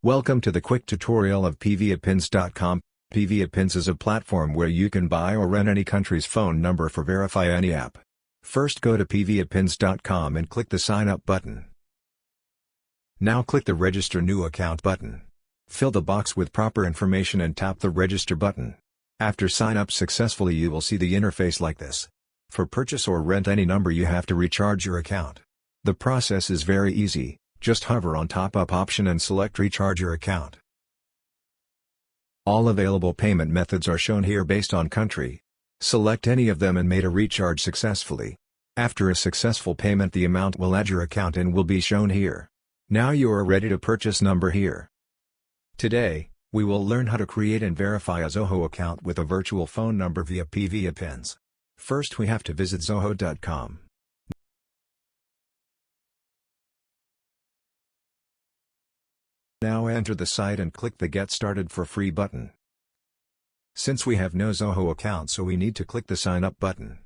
Welcome to the quick tutorial of PVAPins.com. PVAPins is a platform where you can buy or rent any country's phone number for verify any app. First go to PVAPins.com and click the sign up button. Now click the register new account button. Fill the box with proper information and tap the register button. After sign up successfully you will see the interface like this. For purchase or rent any number you have to recharge your account. The process is very easy. Just hover on top up option and select recharge your account. All available payment methods are shown here based on country. Select any of them and made a recharge successfully. After a successful payment the amount will add your account and will be shown here. Now you are ready to purchase number here. Today, we will learn how to create and verify a Zoho account with a virtual phone number via PVAPins. First we have to visit zoho.com. Now enter the site and click the Get Started for Free button. Since we have no Zoho account so we need to click the Sign Up button.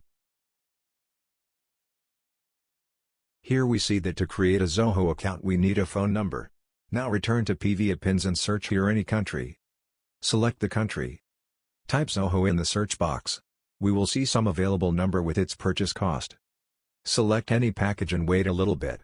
Here we see that to create a Zoho account we need a phone number. Now return to PVAPins and search here any country. Select the country. Type Zoho in the search box. We will see some available number with its purchase cost. Select any package and wait a little bit.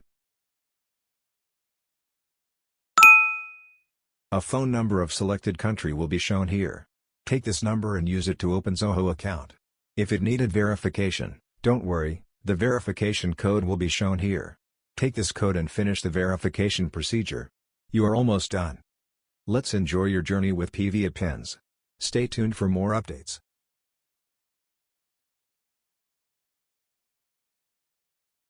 A phone number of selected country will be shown here. Take this number and use it to open Zoho account. If it needed verification, don't worry, the verification code will be shown here. Take this code and finish the verification procedure. You are almost done. Let's enjoy your journey with PVAPins. Stay tuned for more updates.